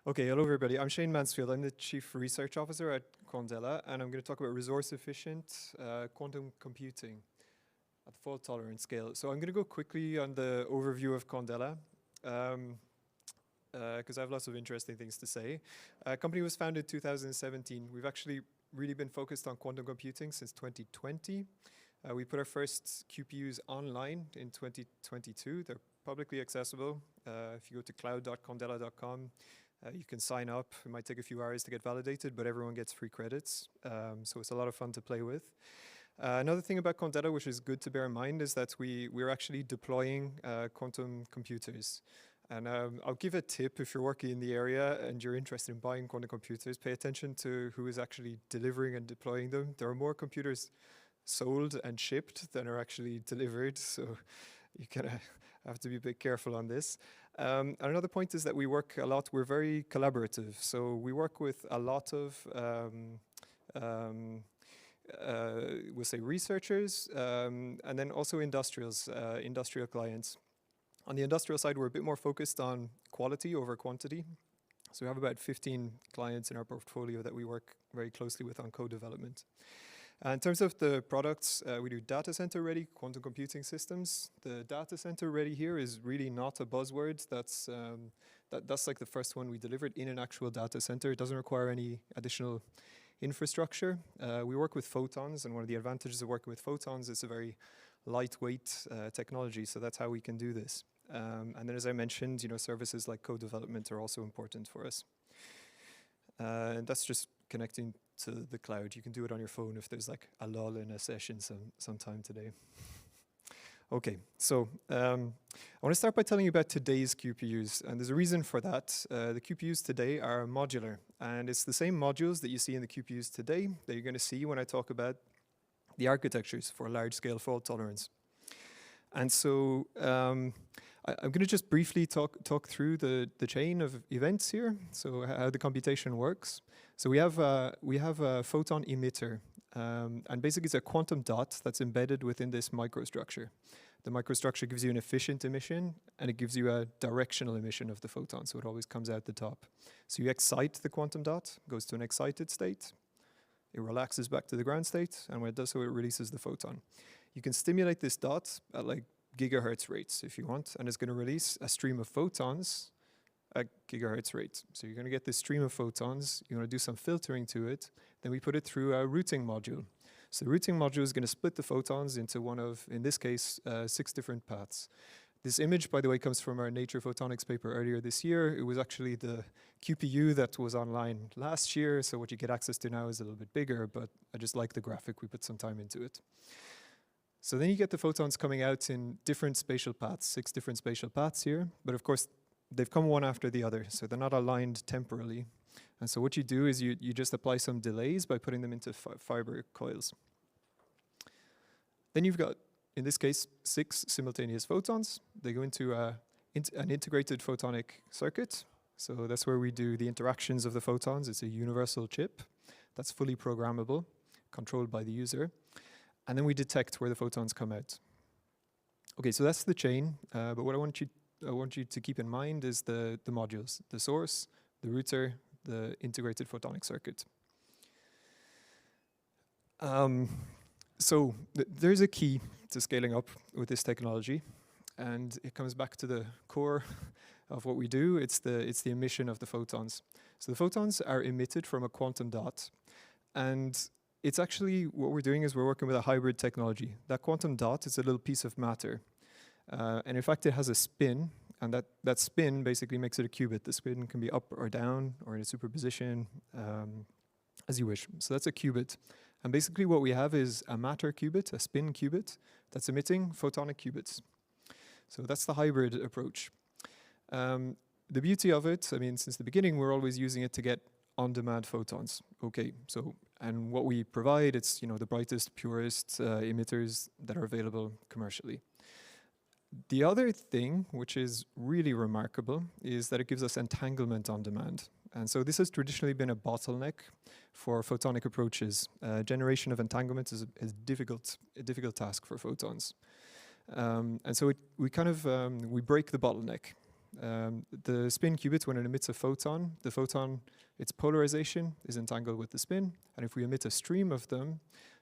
Okay, hello everybody. I'm Shane Mansfield. I'm the Chief Research Officer at Quandela, and I'm going to talk about resource-efficient quantum computing at the fault-tolerant scale. So I'm going to go quickly on the overview of Quandela, because I have lots of interesting things to say. Company was founded in 2017. We've actually really been focused on quantum computing since 2020. We put our first QPUs online in 2022. They're publicly accessible. If you go to cloud.quandela.com, you can sign up. It might take a few hours to get validated, but everyone gets free credits. So it's a lot of fun to play with. Another thing about Quandela, which is good to bear in mind, is that we're actually deploying quantum computers. And I'll give a tip if you're working in the area and you're interested in buying quantum computers, pay attention to who is actually delivering and deploying them. There are more computers sold and shipped than are actually delivered, so you kind of have to be a bit careful on this. And another point is that we work a lot, we're very collaborative, so we work with a lot of, we'll say researchers, and then also industrials, industrial clients. On the industrial side, we're a bit more focused on quality over quantity. So we have about 15 clients in our portfolio that we work very closely with on co-development. In terms of the products, we do data center ready quantum computing systems. The data center ready here is really not a buzzword. That's like the first one we delivered in an actual data center. It doesn't require any additional infrastructure. We work with photons, and one of the advantages of working with photons is a very lightweight technology, so that's how we can do this. And then as I mentioned, services like co-development are also important for us. And that's just connecting to the cloud. You can do it on your phone if there's like a lull in a session sometime today. Okay, so I want to start by telling you about today's QPUs, and there's a reason for that. The QPUs today are modular, and it's the same modules that you see in the QPUs today that you're going to see when I talk about the architectures for large-scale fault tolerance. And so I'm going to just briefly talk through the chain of events here, so how the computation works. So we have a photon emitter, and basically it's a quantum dot that's embedded within this microstructure. The microstructure gives you an efficient emission, and it gives you a directional emission of the photon, so it always comes out the top. So you excite the quantum dot, goes to an excited state, it relaxes back to the ground state, and when it does so, it releases the photon. You can stimulate this dot at like gigahertz rates if you want, and it's going to release a stream of photons at gigahertz rate. So you're going to get this stream of photons, you're going to do some filtering to it, then we put it through a routing module. So the routing module is going to split the photons into one of, in this case, 6 different paths. This image, by the way, comes from our Nature Photonics paper earlier this year. It was actually the QPU that was online last year, so what you get access to now is a little bit bigger, but I just like the graphic, we put some time into it. So then you get the photons coming out in different spatial paths, 6 different spatial paths here, but of course they've come one after the other, so they're not aligned temporally. And so what you do is you just apply some delays by putting them into fiber coils. Then you've got, in this case, 6 simultaneous photons. They go into an integrated photonic circuit. So that's where we do the interactions of the photons. It's a universal chip that's fully programmable, controlled by the user. And then we detect where the photons come out. Okay, so that's the chain. But what I want you to keep in mind is the modules, the source, the router, the integrated photonic circuit. So there's a key to scaling up with this technology, and it comes back to the core of what we do. It's the emission of the photons. So the photons are emitted from a quantum dot, and it's actually, what we're doing is we're working with a hybrid technology. That quantum dot is a little piece of matter, and in fact it has a spin, and that spin basically makes it a qubit. The spin can be up or down or in a superposition, as you wish. So that's a qubit. And basically what we have is a matter qubit, a spin qubit, that's emitting photonic qubits. So that's the hybrid approach. The beauty of it, I mean, since the beginning, we're always using it to get on-demand photons. Okay, so, and what we provide, it's the brightest, purest emitters that are available commercially. The other thing, which is really remarkable, is that it gives us entanglement on demand. And so this has traditionally been a bottleneck for photonic approaches. Generation of entanglement is a difficult task for photons. And so we break the bottleneck. The spin qubit, when it emits a photon, the photon, its polarization is entangled with the spin. And if we emit a stream of them,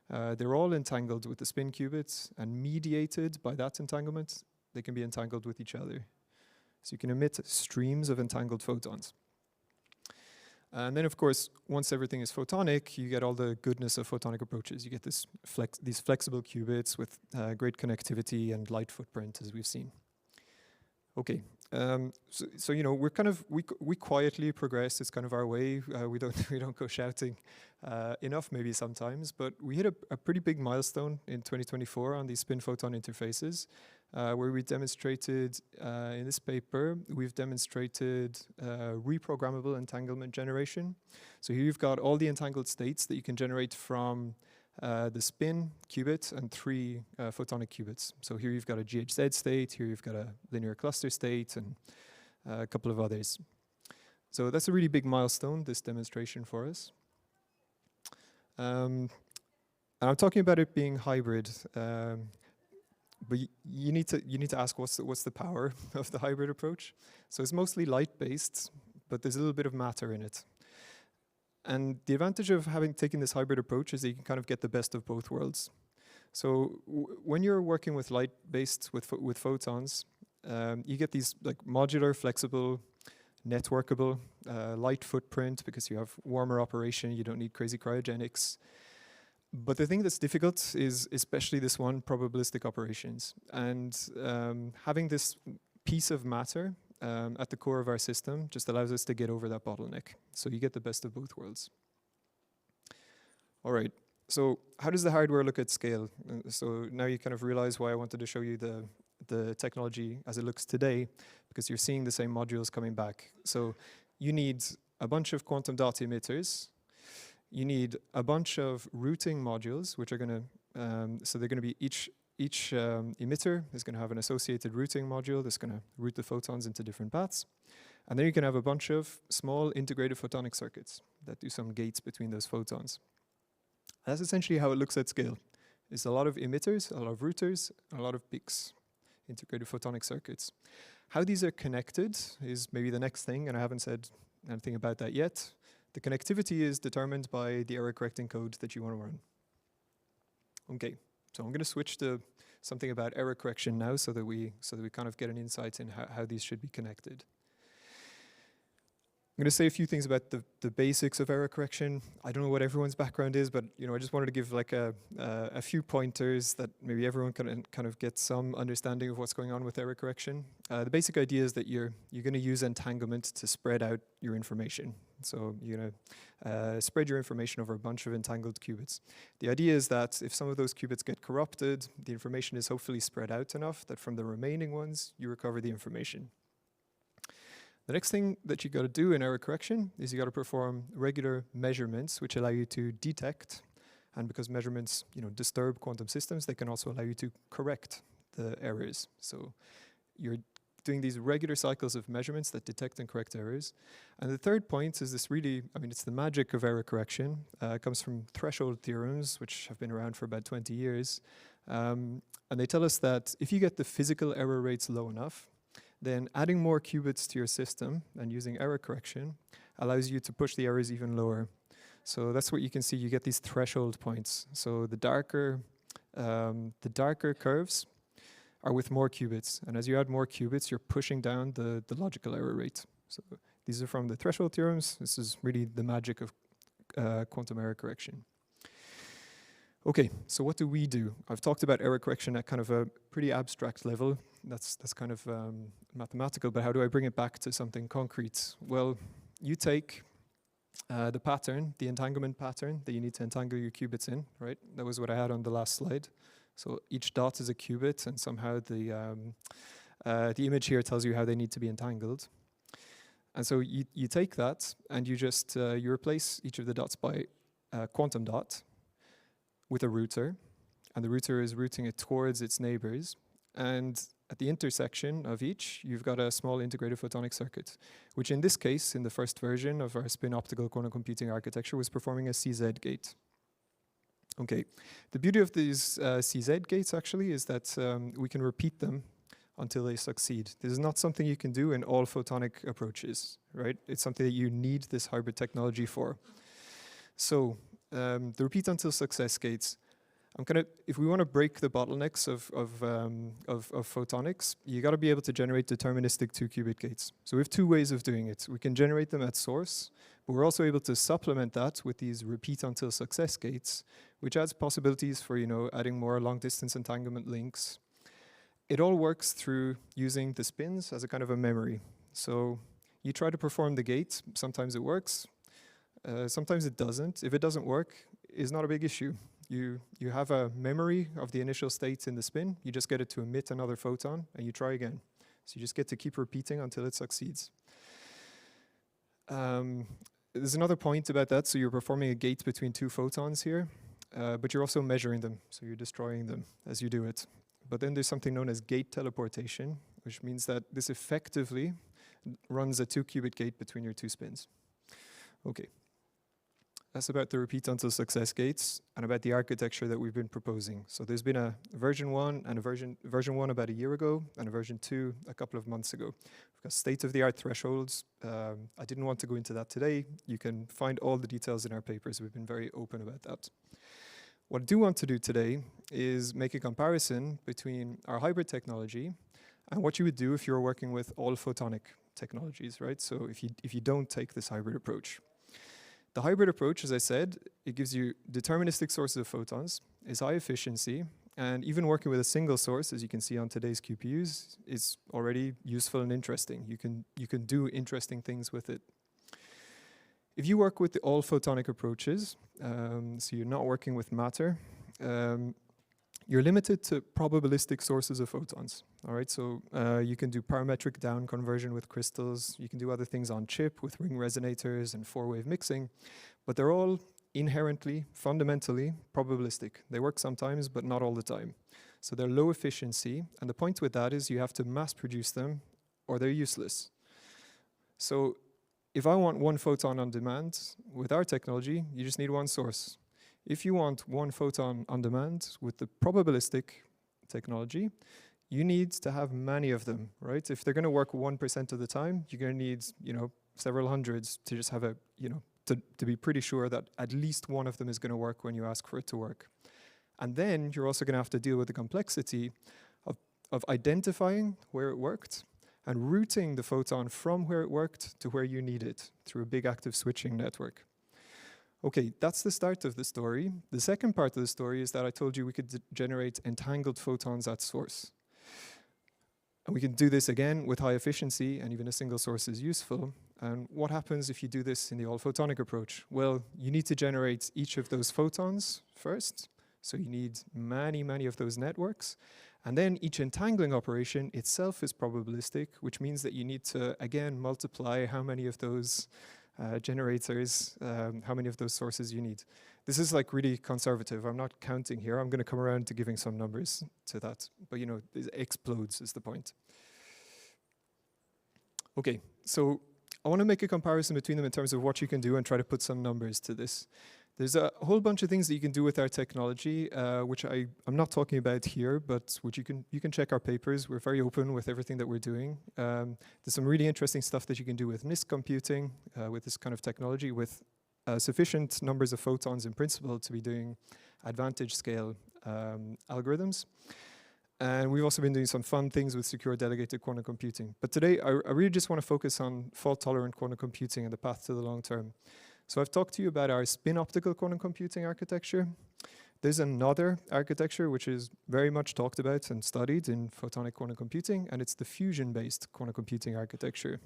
they're all entangled with the spin qubits, and mediated by that entanglement, they can be entangled with each other. So you can emit streams of entangled photons. And then, of course, once everything is photonic, you get all the goodness of photonic approaches. You get these flexible qubits with great connectivity and light footprint, as we've seen. Okay, so you know, we quietly progress. It's kind of our way. We don't go shouting enough, maybe sometimes. But we hit a pretty big milestone in 2024 on these spin-photon interfaces, where we demonstrated in this paper, we've demonstrated reprogrammable entanglement generation. So here you've got all the entangled states that you can generate from the spin qubit and 3 photonic qubits. So here you've got a GHZ state, here you've got a linear cluster state, and a couple of others. So that's a really big milestone, this demonstration for us. And I'm talking about it being hybrid, but you need to ask what's the power of the hybrid approach. So it's mostly light-based, but there's a little bit of matter in it. And the advantage of having taken this hybrid approach is that you can kind of get the best of both worlds. So when you're working with light-based with photons, you get these like modular, flexible, networkable, light footprint because you have warmer operation, you don't need crazy cryogenics. But the thing that's difficult is especially this one, probabilistic operations. And having this piece of matter at the core of our system just allows us to get over that bottleneck. So you get the best of both worlds. All right, so how does the hardware look at scale? So now you kind of realize why I wanted to show you the technology as it looks today, because you're seeing the same modules coming back. So you need a bunch of quantum dot emitters. You need a bunch of routing modules, which are going to, so they're going to be each emitter is going to have an associated routing module that's going to route the photons into different paths. And then you can have a bunch of small integrated photonic circuits that do some gates between those photons. That's essentially how it looks at scale. It's a lot of emitters, a lot of routers, and a lot of peaks, integrated photonic circuits. How these are connected is maybe the next thing, and I haven't said anything about that yet. The connectivity is determined by the error correcting code that you want to run. Okay, so I'm going to switch to something about error correction now so that we kind of get an insight in how these should be connected. I'm going to say a few things about the basics of error correction. I don't know what everyone's background is, but you know, I just wanted to give like a few pointers that maybe everyone can kind of get some understanding of what's going on with error correction. The basic idea is that you're going to use entanglement to spread out your information. So you're going to spread your information over a bunch of entangled qubits. The idea is that if some of those qubits get corrupted, the information is hopefully spread out enough that from the remaining ones, you recover the information. The next thing that you got to do in error correction is you got to perform regular measurements which allow you to detect, and because measurements, you know, disturb quantum systems, they can also allow you to correct the errors. So you're doing these regular cycles of measurements that detect and correct errors. And the third point is this really, I mean, it's the magic of error correction. It comes from threshold theorems, which have been around for about 20 years. And they tell us that if you get the physical error rates low enough, then adding more qubits to your system and using error correction allows you to push the errors even lower. So that's what you can see. You get these threshold points. So the darker curves are with more qubits. And as you add more qubits, you're pushing down the logical error rate. So these are from the threshold theorems. This is really the magic of quantum error correction. Okay, so what do we do? I've talked about error correction at kind of a pretty abstract level. That's kind of mathematical, but how do I bring it back to something concrete? Well, you take the pattern, the entanglement pattern that you need to entangle your qubits in, right? That was what I had on the last slide. So each dot is a qubit, and somehow the image here tells you how they need to be entangled. And so you take that, and you just you replace each of the dots by a quantum dot with a router, and the router is routing it towards its neighbors. And at the intersection of each, you've got a small integrated photonic circuit, which in this case, in the first version of our spin optical quantum computing architecture, was performing a CZ gate. Okay, the beauty of these CZ gates actually is that we can repeat them until they succeed. This is not something you can do in all photonic approaches, right? It's something that you need this hybrid technology for. So the repeat until success gates. If we want to break the bottlenecks of photonics, you got to be able to generate deterministic 2-qubit gates. So we have two ways of doing it. We can generate them at source, but we're also able to supplement that with these repeat until success gates, which adds possibilities for, adding more long-distance entanglement links. It all works through using the spins as a kind of a memory. So you try to perform the gate, sometimes it works, sometimes it doesn't. If it doesn't work, it's not a big issue. You have a memory of the initial state in the spin, you just get it to emit another photon, and you try again. So you just get to keep repeating until it succeeds. There's another point about that, so you're performing a gate between two photons here, but you're also measuring them, so you're destroying them as you do it. But then there's something known as gate teleportation, which means that this effectively runs a 2-qubit gate between your two spins. Okay. That's about the repeat until success gates and about the architecture that we've been proposing. So there's been a version 1 and a version 1 about a year ago and a version 2 a couple of months ago. We've got state-of-the-art thresholds. I didn't want to go into that today. You can find all the details in our papers. We've been very open about that. What I do want to do today is make a comparison between our hybrid technology and what you would do if you're working with all photonic technologies, right? So if you don't take this hybrid approach. The hybrid approach, as I said, it gives you deterministic sources of photons, is high efficiency, and even working with a single source, as you can see on today's QPUs, is already useful and interesting. You can do interesting things with it. If you work with the all photonic approaches, so you're not working with matter, you're limited to probabilistic sources of photons. All right, so you can do parametric down conversion with crystals. You can do other things on chip with ring resonators and 4-wave mixing, but they're all inherently, fundamentally probabilistic. They work sometimes, but not all the time. So they're low efficiency, and the point with that is you have to mass produce them or they're useless. So if I want one photon on demand, with our technology, you just need one source. If you want one photon on demand with the probabilistic technology, you need to have many of them, right? If they're going to work 1% of the time, you're going to need, several hundreds to just have to be pretty sure that at least one of them is going to work when you ask for it to work. And then you're also going to have to deal with the complexity of identifying where it worked and routing the photon from where it worked to where you need it through a big active switching network. Okay, that's the start of the story. The second part of the story is that I told you we could generate entangled photons at source. And we can do this again with high efficiency, and even a single source is useful. And what happens if you do this in the all-photonic approach? Well, you need to generate each of those photons first. So you need many, many of those networks. And then each entangling operation itself is probabilistic, which means that you need to, again, multiply how many of those generators, how many of those sources you need. This is like really conservative. I'm not counting here. I'm going to come around to giving some numbers to that. But it explodes is the point. Okay, so I want to make a comparison between them in terms of what you can do and try to put some numbers to this. There's a whole bunch of things that you can do with our technology, which I'm not talking about here, but which you can check our papers. We're very open with everything that we're doing. There's some really interesting stuff that you can do with NISQ computing, with this kind of technology, with sufficient numbers of photons in principle to be doing advantage scale algorithms. And we've also been doing some fun things with secure delegated quantum computing. But today, I really just want to focus on fault-tolerant quantum computing and the path to the long term. So I've talked to you about our spin-optical quantum computing architecture. There's another architecture which is very much talked about and studied in photonic quantum computing, and it's the fusion-based quantum computing architecture.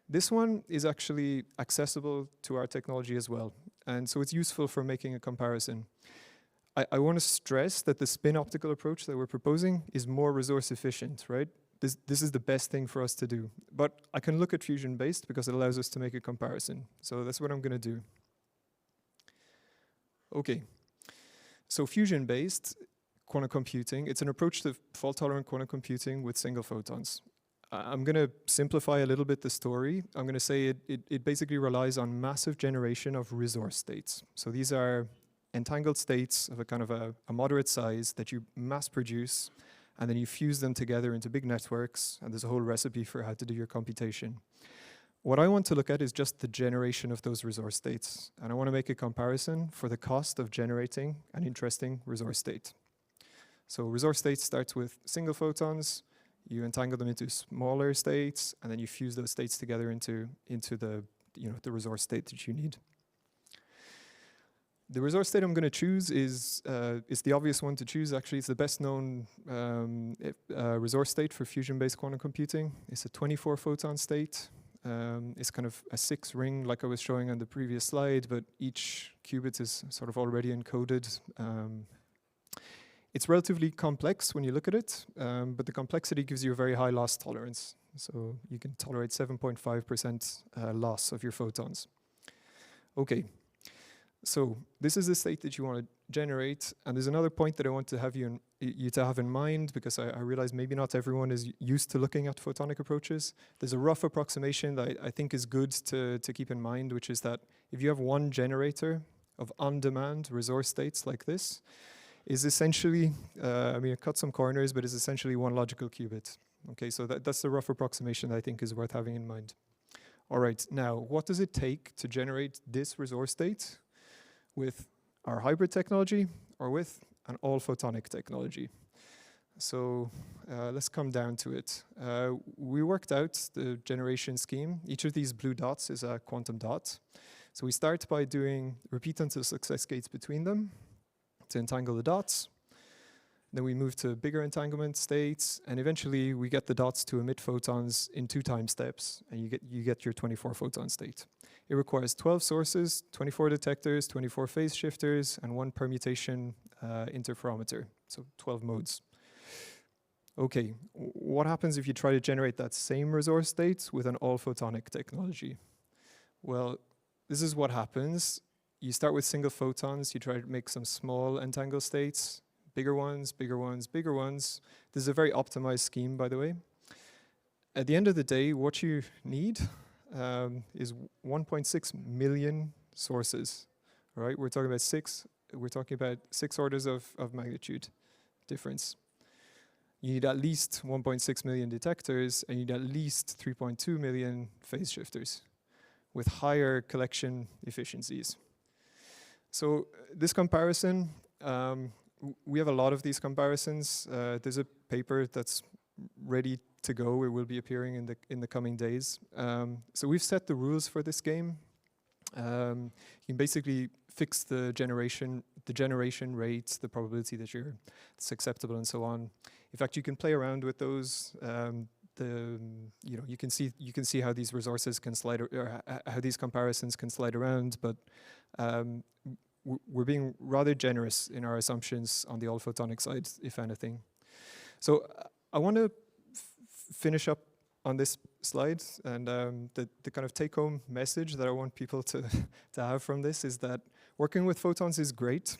This one is actually accessible to our technology as well, and so it's useful for making a comparison. I want to stress that the spin-optical approach that we're proposing is more resource efficient, right? This is the best thing for us to do. But I can look at fusion-based because it allows us to make a comparison. So that's what I'm going to do. Okay. So fusion-based quantum computing, it's an approach to fault-tolerant quantum computing with single photons. I'm going to simplify a little bit the story. I'm going to say it basically relies on massive generation of resource states. So these are entangled states of a kind of a moderate size that you mass produce and then you fuse them together into big networks, and there's a whole recipe for how to do your computation. What I want to look at is just the generation of those resource states, and I want to make a comparison for the cost of generating an interesting resource state. So resource state starts with single photons, you entangle them into smaller states, and then you fuse those states together into the resource state that you need. The resource state I'm going to choose is the obvious one to choose. Actually, it's the best known resource state for fusion-based quantum computing. It's a 24 photon state. It's kind of a 6-ring like I was showing on the previous slide, but each qubit is sort of already encoded. It's relatively complex when you look at it, but the complexity gives you a very high loss tolerance. So you can tolerate 7.5% loss of your photons. Okay, so this is the state that you want to generate, and there's another point that I want to have you to have in mind, because I realize maybe not everyone is used to looking at photonic approaches. There's a rough approximation that I think is good to keep in mind, which is that if you have one generator of on-demand resource states like this, is essentially, I mean, it cuts some corners, but is essentially one logical qubit. Okay, so that's the rough approximation that I think is worth having in mind. All right, now, what does it take to generate this resource state with our hybrid technology or with an all-photonic technology? So let's come down to it. We worked out the generation scheme. Each of these blue dots is a quantum dot. So we start by doing repeat until success gates between them to entangle the dots. Then we move to bigger entanglement states, and eventually we get the dots to emit photons in 2 time steps, and you get your 24 photon state. It requires 12 sources, 24 detectors, 24 phase shifters, and 1 permutation interferometer, so 12 modes. Okay, what happens if you try to generate that same resource state with an all-photonic technology? Well, this is what happens. You start with single photons, you try to make some small entangled states, bigger ones, bigger ones, bigger ones. This is a very optimized scheme, by the way. At the end of the day, what you need is 1.6 million sources, right? We're talking about 6 orders of magnitude difference. You need at least 1.6 million detectors, and you need at least 3.2 million phase shifters with higher collection efficiencies. So this comparison, we have a lot of these comparisons. There's a paper that's ready to go. It will be appearing in the coming days. So we've set the rules for this game. You can basically fix the generation rates, the probability that it's acceptable, and so on. In fact, you can play around with those. You can see how these resources can slide, or how these comparisons can slide around, but we're being rather generous in our assumptions on the all-photonic side, if anything. So I want to finish up on this slide, and the kind of take-home message that I want people to have from this is that working with photons is great,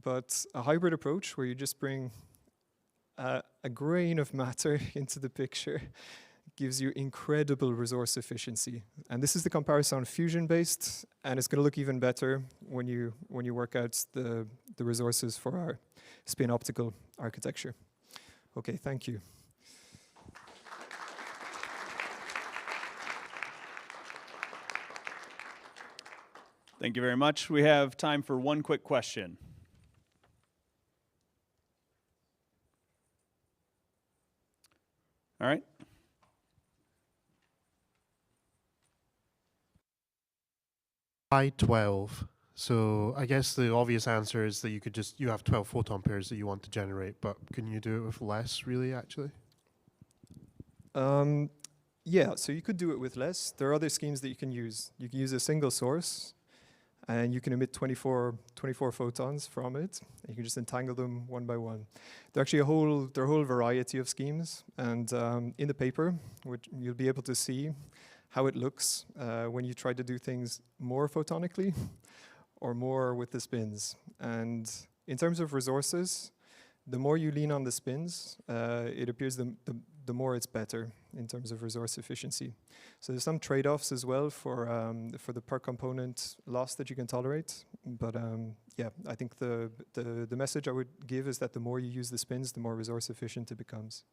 but a hybrid approach where you just bring a grain of matter into the picture gives you incredible resource efficiency. And this is the comparison on fusion-based, and it's going to look even better when you work out the resources for our spin optical architecture. Okay, thank you. Thank you very much. We have time for one quick question. All right. I-12. So I guess the obvious answer is that you have 12 photon pairs that you want to generate, but can you do it with less, really, actually? Yeah, so you could do it with less. There are other schemes that you can use. You can use a single source, and you can emit 24 photons from it. And you can just entangle them one by one. There are actually a whole variety of schemes, and in the paper, which you'll be able to see how it looks when you try to do things more photonically or more with the spins. And in terms of resources, the more you lean on the spins, it appears the more it's better in terms of resource efficiency. So there's some trade-offs as well for the per component loss that you can tolerate. But yeah, I think the message I would give is that the more you use the spins, the more resource efficient it becomes.